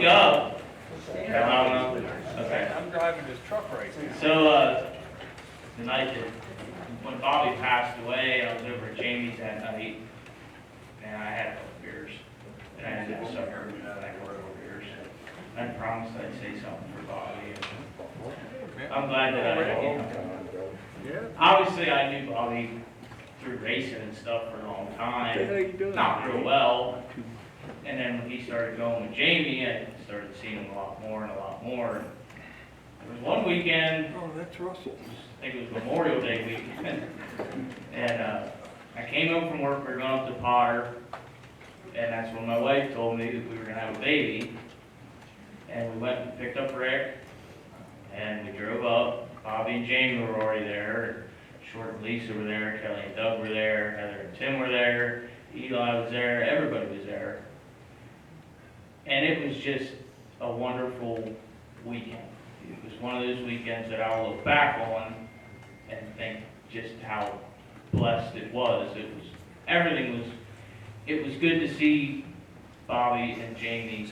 speak up. Okay. I'm driving this truck right now. So, the night that, when Bobby passed away, I was over at Jamie's that night, and I had a couple beers. And I had to suffer a couple beers. I promised I'd say something for Bobby. I'm glad that obviously I knew Bobby through racing and stuff for a long time. Not real well. And then when he started going with Jamie, I started seeing him a lot more and a lot more. There was one weekend, Oh, that's Russell. I think it was Memorial Day weekend, and I came home from work, we were going up to Potter, and that's when my wife told me that we were going to have a baby. And we went and picked up Rick, and we drove up. Bobby and Jamie were already there, Short and Lisa were there, Kelly and Doug were there, Heather and Tim were there, Eli was there, everybody was there. And it was just a wonderful weekend. It was one of those weekends that I'll look back on and think just how blessed it was. It was good to see Bobby and Jamie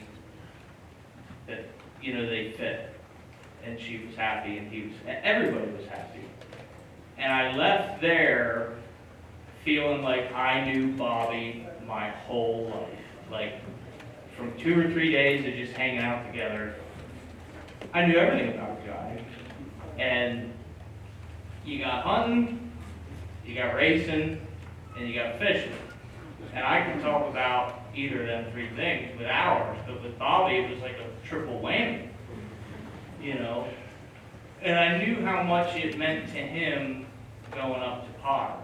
that, they fit. And she was happy and everybody was happy. And I left there feeling like I knew Bobby my whole life. Like, from 2 or 3 days of just hanging out together, I knew everything about the guy. And you got hunting, you got racing, and you got fishing. And I can talk about either of them 3 things with hours, but with Bobby it was like a triple whammy, And I knew how much it meant to him going up to Potter.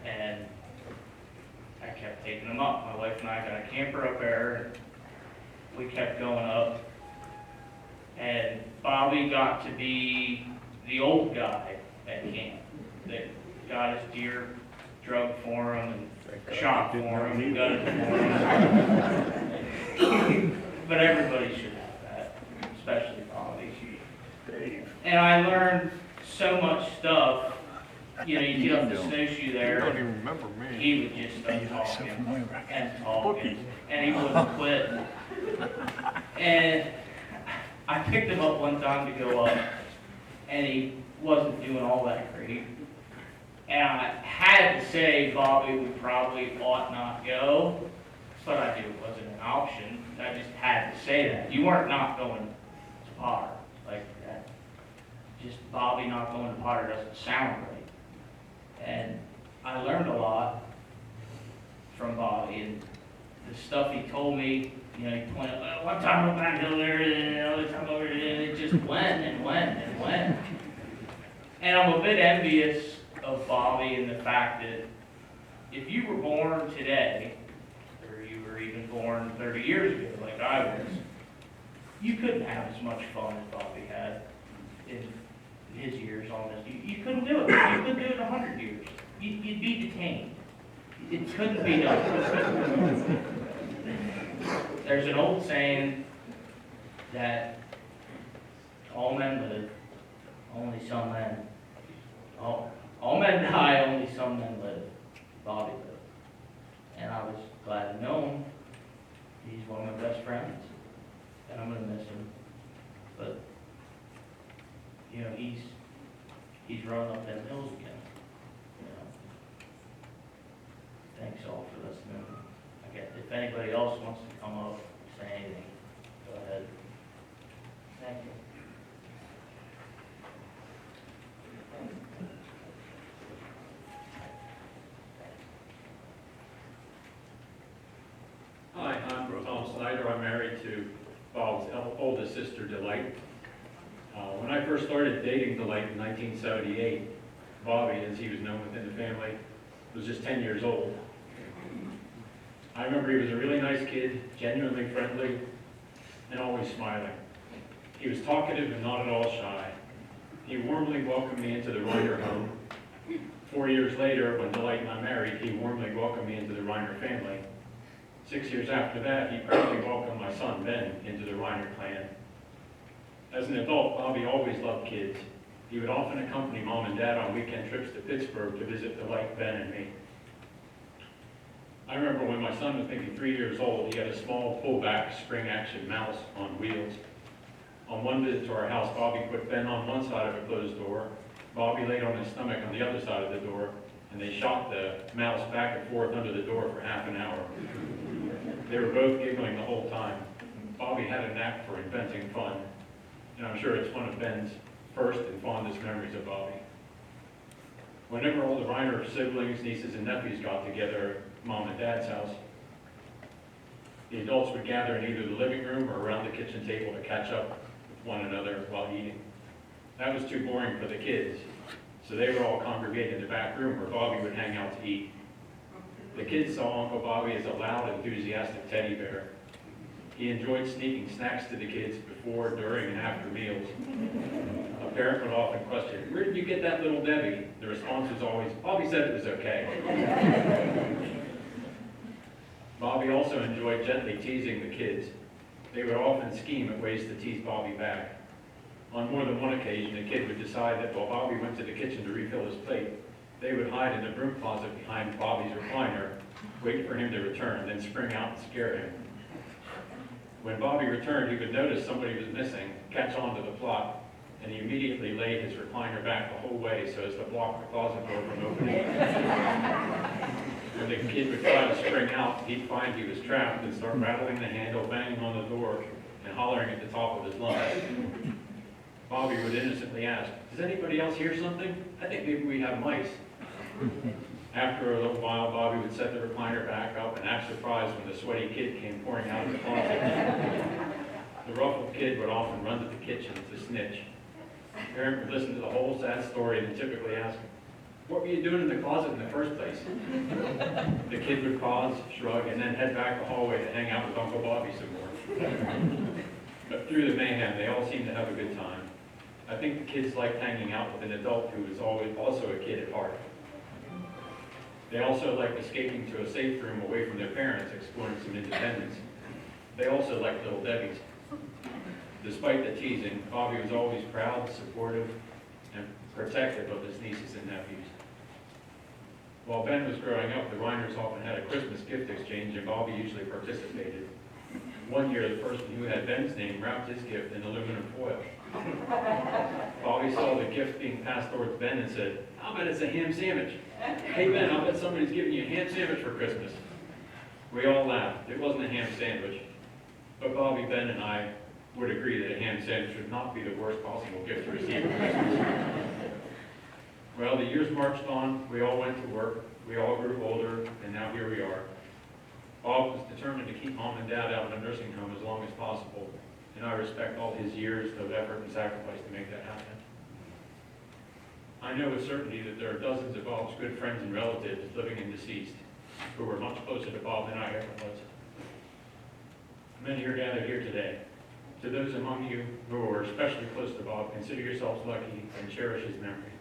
And I kept taking him up. My wife and I got a camper up there. We kept going up. And Bobby got to be the old guy at camp that got his deer drugged for him and shot for him and gutted for him. But everybody should have that, especially Bobby. And I learned so much stuff. You get up the snowshoe there. You don't even remember me. He would just start talking and talking, and he wouldn't quit. And I picked him up one time to go up, and he wasn't doing all that great. And I had to say, Bobby, we probably ought not go, but I knew it wasn't an option. I just had to say that. You weren't not going to Potter like that. Just Bobby not going to Potter doesn't sound right. And I learned a lot from Bobby, and the stuff he told me, he pointed, one time over that hill there, and another time over there, and it just went and went and went. And I'm a bit envious of Bobby in the fact that if you were born today, or you were even born 30 years ago like I was, you couldn't have as much fun as Bobby had in his years on this. You couldn't do it. You couldn't do it in 100 years. You'd be detained. It couldn't be done. There's an old saying that all men live, only some men. All men die, only some men live. Bobby lived. And I was glad to know him. He's one of my best friends. And I'm going to miss him. But he's running up them hills again. Thanks all for listening. I guess if anybody else wants to come up and say anything, go ahead. Thank you. Hi, I'm Tom Snyder. I'm married to Bob's oldest sister, Delight. When I first started dating Delight in 1978, Bobby, as he was known within the family, was just 10 years old. I remember he was a really nice kid, genuinely friendly, and always smiling. He was talkative and not at all shy. He warmly welcomed me into the Reiner home. 4 years later, when Delight and I married, he warmly welcomed me into the Reiner family. 6 years after that, he proudly welcomed my son, Ben, into the Reiner clan. As an adult, Bobby always loved kids. He would often accompany Mom and Dad on weekend trips to Pittsburgh to visit Delight, Ben, and me. I remember when my son was maybe 3 years old, he had a small pullback spring action mouse on wheels. On one visit to our house, Bobby put Ben on one side of a closed door. Bobby laid on his stomach on the other side of the door, and they shot the mouse back and forth under the door for half an hour. They were both giggling the whole time. Bobby had a knack for inventing fun, and I'm sure it's one of Ben's first and fondest memories of Bobby. Whenever all the Reiner siblings, nieces, and nephews got together at Mom and Dad's house, the adults would gather in either the living room or around the kitchen table to catch up with one another while eating. That was too boring for the kids, so they would all congregate in the back room where Bobby would hang out to eat. The kids saw Uncle Bobby as a loud, enthusiastic teddy bear. He enjoyed sneaking snacks to the kids before, during, and after meals. A parent would often question, "Where did you get that little Debbie?" The response was always, "Bobby said it was okay." Bobby also enjoyed gently teasing the kids. They would often scheme at ways to tease Bobby back. On more than one occasion, a kid would decide that while Bobby went to the kitchen to refill his plate, they would hide in the broom closet behind Bobby's recliner, wait for him to return, then spring out and scare him. When Bobby returned, he would notice somebody was missing, catch on to the plot, and he immediately laid his recliner back the whole way so as to block the closet door from opening. When the kid would try to spring out, he'd find he was trapped and start rattling the handle, banging on the door, and hollering at the top of his lungs. Bobby would innocently ask, "Does anybody else hear something? I think maybe we have mice." After a little while, Bobby would set the recliner back up and act surprised when the sweaty kid came pouring out of the closet. The ruffled kid would often run to the kitchen to snitch. The parent would listen to the whole sad story and typically ask, "What were you doing in the closet in the first place?" The kid would pause, shrug, and then head back the hallway to hang out with Uncle Bobby some more. But through the mayhem, they all seemed to have a good time. I think the kids liked hanging out with an adult who was always also a kid at heart. They also liked escaping to a safe room away from their parents, exploring some independence. They also liked Little Debbie's. Despite the teasing, Bobby was always proud, supportive, and protective of his nieces and nephews. While Ben was growing up, the Reiners often had a Christmas gift exchange, and Bobby usually participated. One year, the person who had Ben's name wrapped his gift in aluminum foil. Bobby saw the gift being passed towards Ben and said, "I'll bet it's a ham sandwich." "Hey Ben, I'll bet somebody's giving you a ham sandwich for Christmas." We all laughed. It wasn't a ham sandwich. But Bobby, Ben, and I would agree that a ham sandwich would not be the worst possible gift to receive for Christmas. Well, the years marched on. We all went to work. We all grew older, and now here we are. Bob was determined to keep Mom and Dad out of a nursing home as long as possible, and I respect all his years of effort and sacrifice to make that happen. I know with certainty that there are dozens of Bob's good friends and relatives, living and deceased, who were much closer to Bob than I ever was. Many are gathered here today. To those among you who are especially close to Bob, consider yourselves lucky and cherish his memory.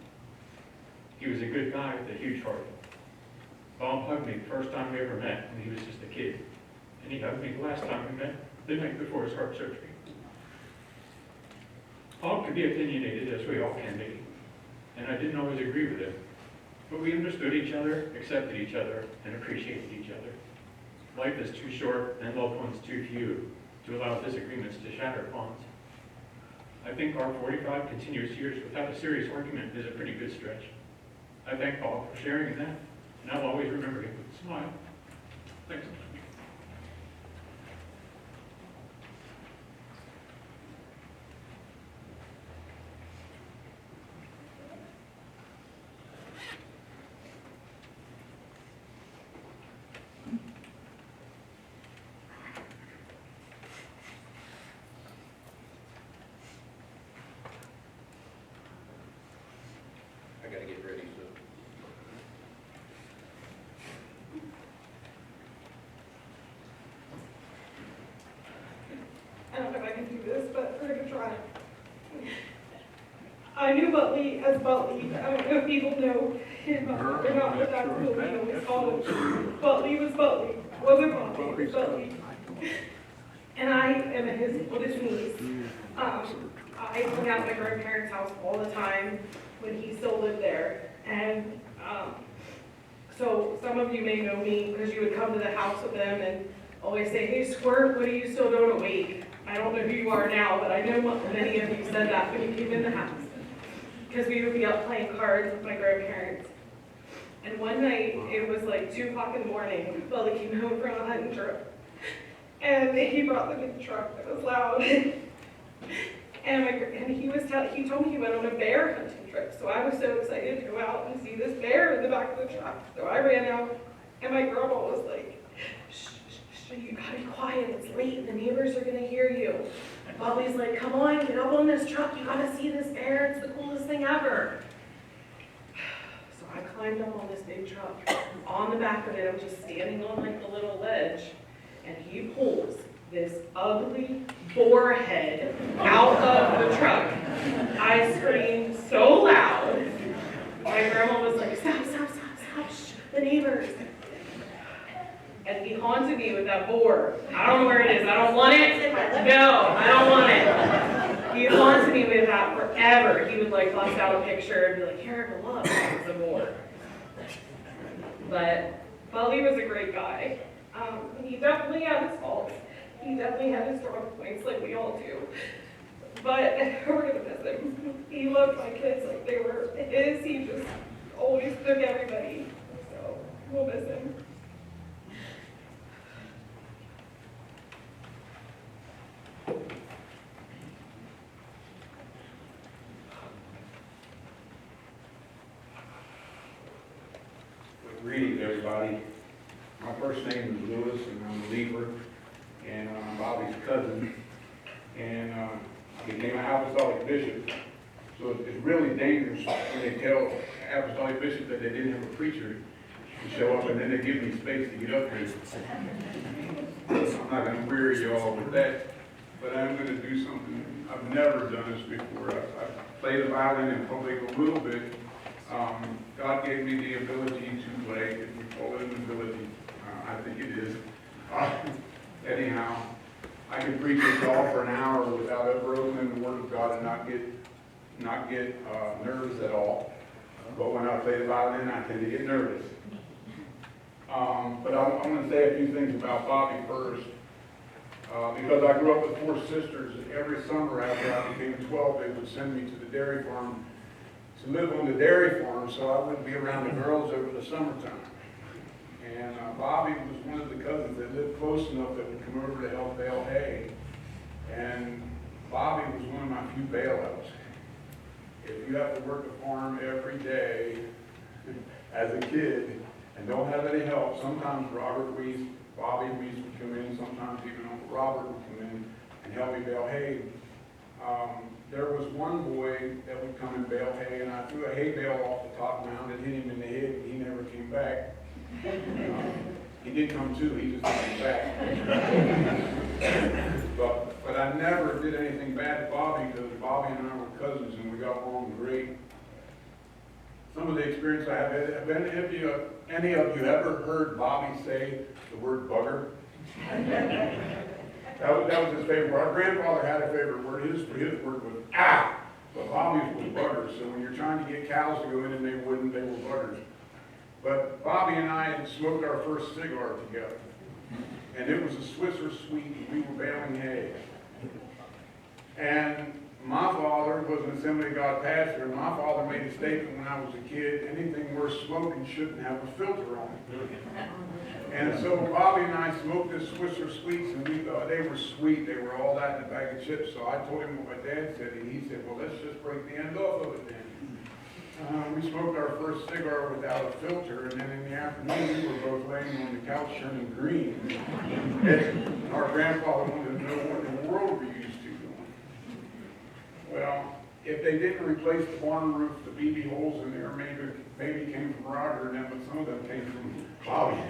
He was a good guy with a huge heart. Bob hugged me the first time we ever met when he was just a kid, and he hugged me the last time we met, the night before his heart surgery. Bob could be opinionated, as we all can be, and I didn't always agree with him, but we understood each other, accepted each other, and appreciated each other. Life is too short and loved ones too few to allow disagreements to shatter bonds. I think our 45 continuous years without a serious argument is a pretty good stretch. I thank Bob for sharing in that, and I'll always remember him with a smile. Thanks. I gotta get ready, so. I don't know if I can do this, but we're gonna try. I knew Butley as Butley. I don't know if people know him or not, but that's what we always called him. Butley was Butley, wasn't Butley, it was Butley. And I am his oldest niece. I hung out at my grandparents' house all the time when he still lived there. And So some of you may know me because you would come to the house with them and always say, hey, Squirt, what are you still doing awake? I don't know who you are now, but I know many of you said that when you came in the house. Because we would be up playing cards with my grandparents. And one night, it was like 2 o'clock in the morning, Billy came home from a hunting trip. And he brought the big truck that was loud. And he told me he went on a bear hunting trip. So I was so excited to go out and see this bear in the back of the truck. So I ran out, and my grandma was like, shh, shh, shh, you gotta be quiet, it's late, the neighbors are gonna hear you. And Bobby's like, come on, get up on this truck, you gotta see this bear, it's the coolest thing ever. So I climbed up on this big truck. On the back of it, I'm just standing on like the little ledge, and he pulls this ugly boar head out of the truck. I screamed so loud. My grandma was like, stop, stop, stop, stop, shh, the neighbors. And he haunted me with that boar. I don't know where it is. I don't want it. No, I don't want it. He haunted me with that forever. He would like bust out a picture and be like, here, look, it's a boar. But Bully was a great guy. He definitely had his faults. He definitely had his strong points like we all do. But we're gonna miss him. He loved my kids like they were his. He just always took everybody. So we'll miss him. Greetings, everybody. My first name is Lewis, and I'm a Leaper, and I'm Bobby's cousin. And I became an apostolic bishop. So it's really dangerous when they tell apostolic bishops that they didn't have a preacher to show up, and then they give me space to get up here. I'm not going to weary you all with that, but I'm going to do something. I've never done this before. I've played the violin in public a little bit. God gave me the ability to play, if we call it an ability, I think it is. Anyhow, I can preach this all for an hour without ever opening the Word of God and not get nervous at all. But when I play the violin, I tend to get nervous. But I want to say a few things about Bobby first. Because I grew up with 4 sisters, every summer after I became 12, they would send me to the dairy farm to live on the dairy farm, so I wouldn't be around the girls over the summertime. And Bobby was one of the cousins that lived close enough that would come over to help bale hay. And Bobby was one of my few bailouts. If you have to work the farm every day as a kid and don't have any help, sometimes Bobby Weiss would come in, sometimes even Uncle Robert would come in and help me bale hay. There was one boy that would come and bale hay, and I threw a hay bale off the top mound and hit him in the head, and he never came back. He did come too, he just didn't come back. But I never did anything bad to Bobby because Bobby and I were cousins and we got along great. Some of the experience I have, have any of you ever heard Bobby say the word bugger? That was his favorite word. Our grandfather had a favorite word. His word was ah, but Bobby's was buggers. So when you're trying to get cows to go in and they wouldn't, they were buggers. But Bobby and I had smoked our first cigar together. And it was a Swisser Sweet, and we were baling hay. And my father was an Assembly of God pastor, and my father made a statement when I was a kid, anything worth smoking shouldn't have a filter on it. And so Bobby and I smoked this Swisser Sweets, and we thought they were sweet. They were all that in a bag of chips. So I told him what my dad said, and he said, well, let's just break the end off of it then. We smoked our first cigar without a filter, and then in the afternoon we were both laying on the couch turning green. And our grandfather wanted to know what in the world we used to do. Well, if they didn't replace the barn roof, the BB holes in there maybe came from Roger and them, but some of them came from Bobby.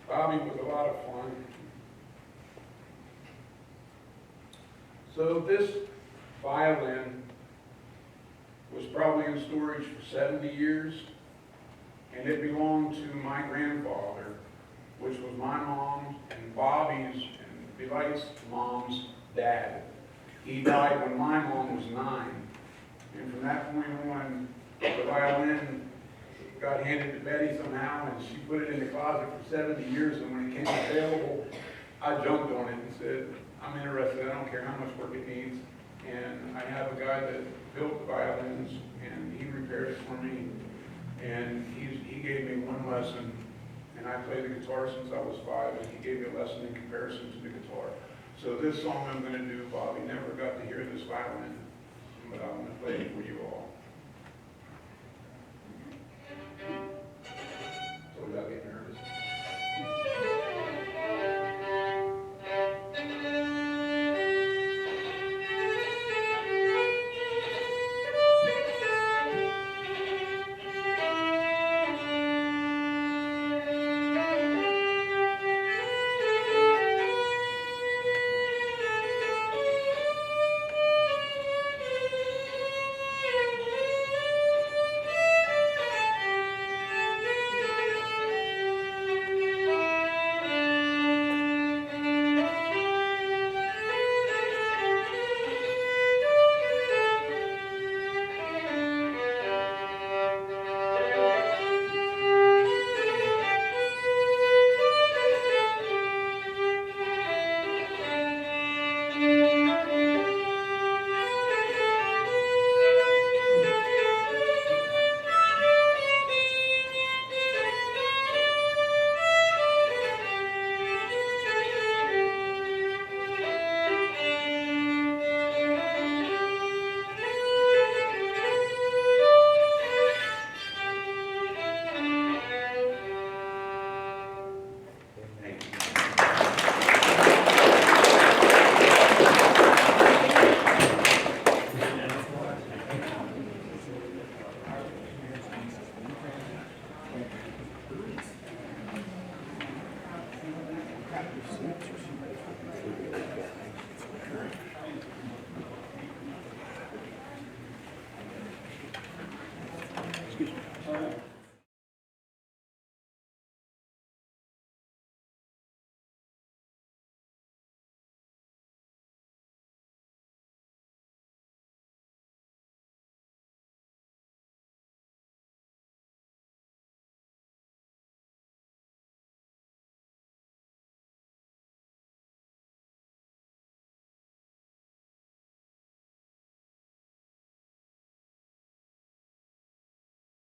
Bobby was a lot of fun. So this violin was probably in storage for 70 years, and it belonged to my grandfather, which was my mom's and Bobby's and Delight's mom's dad. He died when my mom was 9, and from that point on, The violin got handed to Betty somehow, and she put it in the closet for 70 years, and when it came available, I jumped on it and said, I'm interested, I don't care how much work it needs. And I have a guy that built the violins, and he repaired it for me, and he gave me one lesson, and I played the guitar since I was 5, and he gave me a lesson in comparison to the guitar. So this song I'm going to do, Bobby never got to hear this violin, but I'm going to play it for you all.